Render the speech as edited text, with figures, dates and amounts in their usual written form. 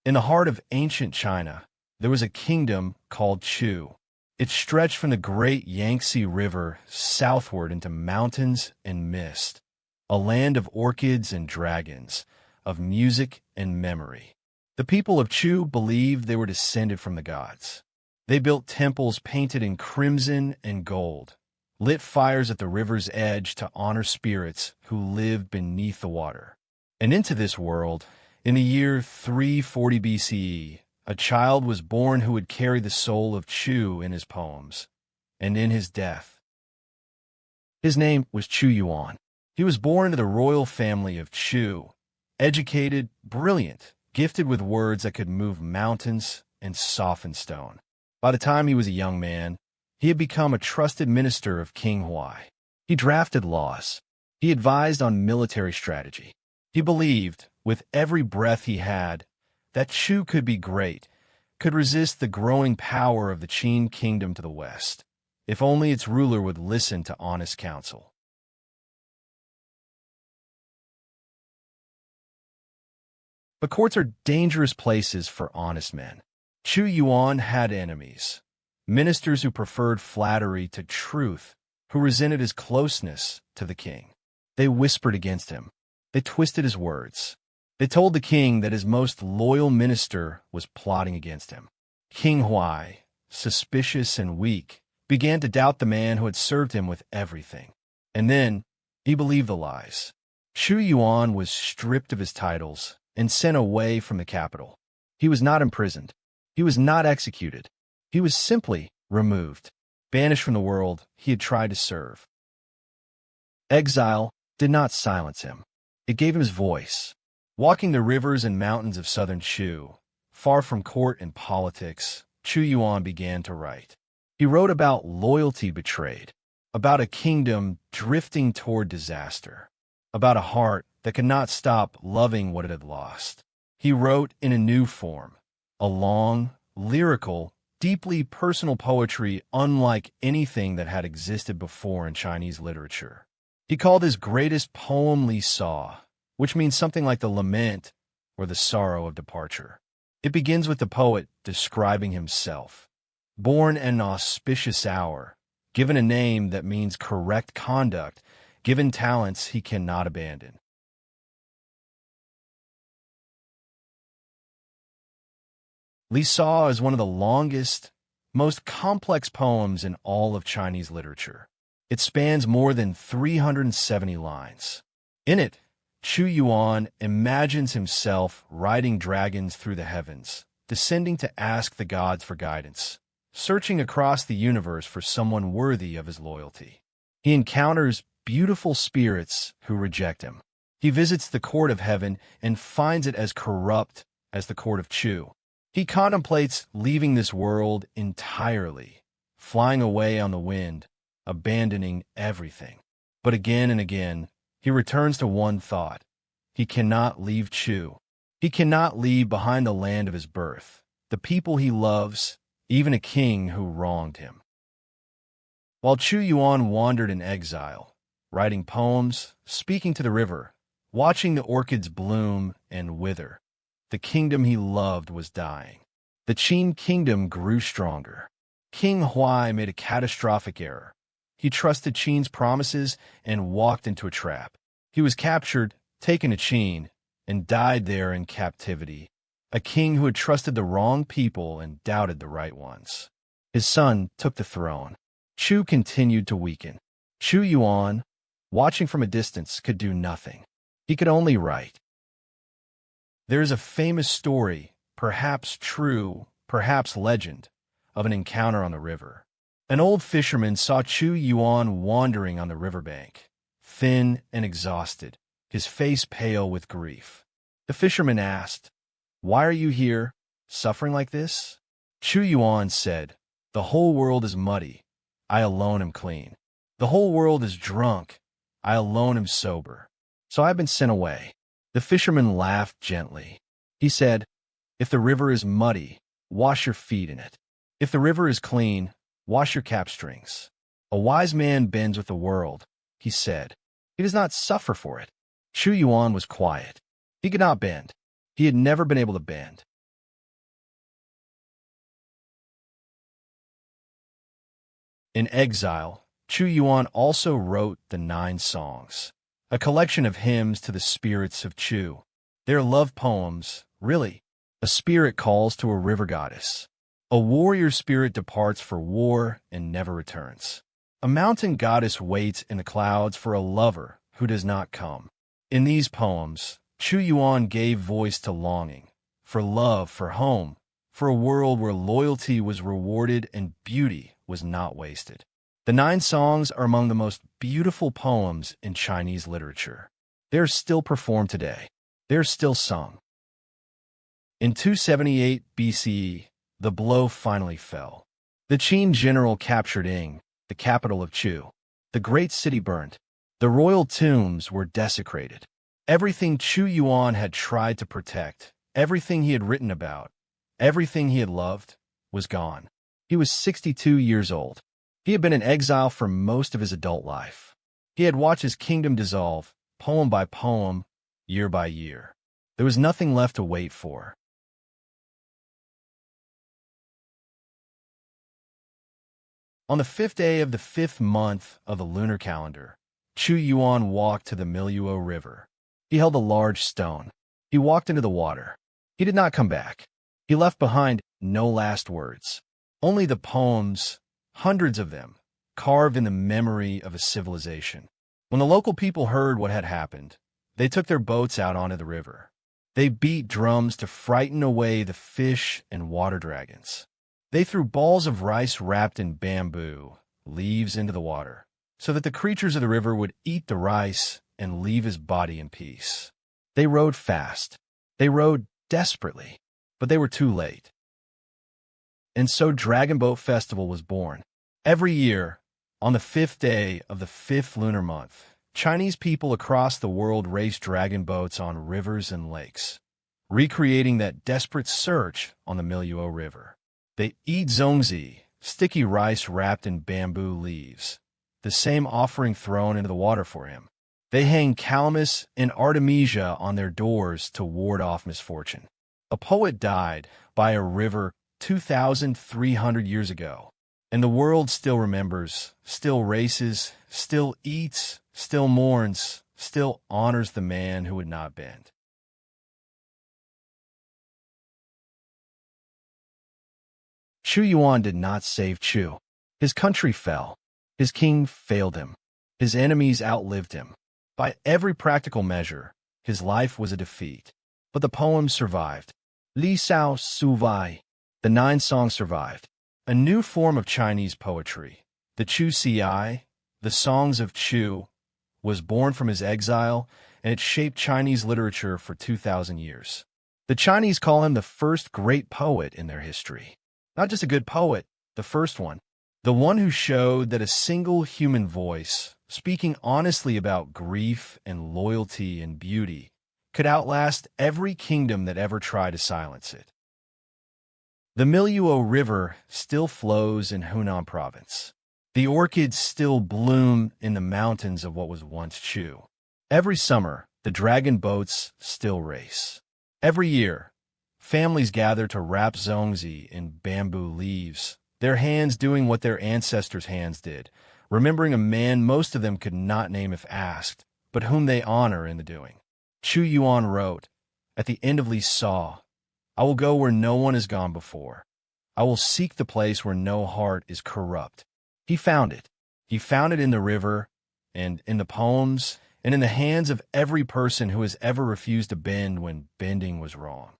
In the heart of ancient China, there was a kingdom called Chu. It stretched from the great Yangtze River southward into mountains and mist, a land of orchids and dragons, of music and memory. The people of Chu believed they were descended from the gods. They built temples painted in crimson and gold, lit fires at the river's edge to honor spirits who lived beneath the water. And into this world, in the year 340 BCE, a child was born who would carry the soul of Chu in his poems, and in his death. His name was Chu Yuan. He was born to the royal family of Chu, educated, brilliant, gifted with words that could move mountains and soften stone. By the time he was a young man, he had become a trusted minister of King Huai. He drafted laws. He advised on military strategy. He believed, with every breath he had, that Chu could be great, could resist the growing power of the Qin kingdom to the west, if only its ruler would listen to honest counsel. But courts are dangerous places for honest men. Chu Yuan had enemies, ministers who preferred flattery to truth, who resented his closeness to the king. They whispered against him. They twisted his words. They told the king that his most loyal minister was plotting against him. King Huai, suspicious and weak, began to doubt the man who had served him with everything. And then he believed the lies. Chu Yuan was stripped of his titles and sent away from the capital. He was not imprisoned. He was not executed. He was simply removed, banished from the world he had tried to serve. Exile did not silence him. It gave him his voice. Walking the rivers and mountains of southern Chu, far from court and politics, Chu Yuan began to write. He wrote about loyalty betrayed, about a kingdom drifting toward disaster, about a heart that could not stop loving what it had lost. He wrote in a new form, a long, lyrical, deeply personal poetry unlike anything that had existed before in Chinese literature. He called his greatest poem Li Sa, which means something like the lament or the sorrow of departure. It begins with the poet describing himself. Born an auspicious hour, given a name that means correct conduct, given talents he cannot abandon. Li Sa is one of the longest, most complex poems in all of Chinese literature. It spans more than 370 lines. In it, Chu Yuan imagines himself riding dragons through the heavens, descending to ask the gods for guidance, searching across the universe for someone worthy of his loyalty. He encounters beautiful spirits who reject him. He visits the court of heaven and finds it as corrupt as the court of Chu. He contemplates leaving this world entirely, flying away on the wind, abandoning everything. But again and again, he returns to one thought. He cannot leave Chu. He cannot leave behind the land of his birth, the people he loves, even a king who wronged him. While Chu Yuan wandered in exile, writing poems, speaking to the river, watching the orchids bloom and wither, the kingdom he loved was dying. The Qin kingdom grew stronger. King Huai made a catastrophic error. He trusted Qin's promises and walked into a trap. He was captured, taken to Qin, and died there in captivity, a king who had trusted the wrong people and doubted the right ones. His son took the throne. Chu continued to weaken. Chu Yuan, watching from a distance, could do nothing. He could only write. There is a famous story, perhaps true, perhaps legend, of an encounter on the river. An old fisherman saw Chu Yuan wandering on the riverbank, thin and exhausted, his face pale with grief. The fisherman asked, "Why are you here, suffering like this?" Chu Yuan said, "The whole world is muddy. I alone am clean. The whole world is drunk. I alone am sober. So I have been sent away." The fisherman laughed gently. He said, "If the river is muddy, wash your feet in it. If the river is clean, wash your cap strings. A wise man bends with the world," he said. "He does not suffer for it." Chu Yuan was quiet. He could not bend. He had never been able to bend. In exile, Chu Yuan also wrote the Nine Songs, a collection of hymns to the spirits of Chu. They're love poems, really. A spirit calls to a river goddess. A warrior spirit departs for war and never returns. A mountain goddess waits in the clouds for a lover who does not come. In these poems, Chu Yuan gave voice to longing, for love, for home, for a world where loyalty was rewarded and beauty was not wasted. The Nine Songs are among the most beautiful poems in Chinese literature. They are still performed today. They are still sung. In 278 BCE, the blow finally fell. The Qin general captured Ying, the capital of Chu. The great city burned. The royal tombs were desecrated. Everything Chu Yuan had tried to protect, everything he had written about, everything he had loved, was gone. He was 62 years old. He had been in exile for most of his adult life. He had watched his kingdom dissolve, poem by poem, year by year. There was nothing left to wait for. On the 5th day of the 5th month of the lunar calendar, Chu Yuan walked to the Miluo River. He held a large stone. He walked into the water. He did not come back. He left behind no last words. Only the poems, hundreds of them, carved in the memory of a civilization. When the local people heard what had happened, they took their boats out onto the river. They beat drums to frighten away the fish and water dragons. They threw balls of rice wrapped in bamboo leaves into the water, so that the creatures of the river would eat the rice and leave his body in peace. They rowed fast. They rowed desperately, but they were too late. And so Dragon Boat Festival was born. Every year, on the 5th day of the 5th lunar month, Chinese people across the world race dragon boats on rivers and lakes, recreating that desperate search on the Miluo River. They eat zongzi, sticky rice wrapped in bamboo leaves, the same offering thrown into the water for him. They hang calamus and artemisia on their doors to ward off misfortune. A poet died by a river 2,300 years ago, and the world still remembers, still races, still eats, still mourns, still honors the man who would not bend. Chu Yuan did not save Chu. His country fell. His king failed him. His enemies outlived him. By every practical measure, his life was a defeat. But the poems survived. Li Sao Su Vai. The Nine Songs survived. A new form of Chinese poetry, the Chu Ci, the Songs of Chu, was born from his exile, and it shaped Chinese literature for 2,000 years. The Chinese call him the first great poet in their history. Not just a good poet, the first one. The one who showed that a single human voice, speaking honestly about grief and loyalty and beauty, could outlast every kingdom that ever tried to silence it. The Miluo River still flows in Hunan province. The orchids still bloom in the mountains of what was once Chu. Every summer, the dragon boats still race. Every year, families gather to wrap zongzi in bamboo leaves, their hands doing what their ancestors' hands did, remembering a man most of them could not name if asked, but whom they honor in the doing. Chu Yuan wrote, "At the end of Li Saw, I will go where no one has gone before. I will seek the place where no heart is corrupt." He found it. He found it in the river, and in the poems, and in the hands of every person who has ever refused to bend when bending was wrong.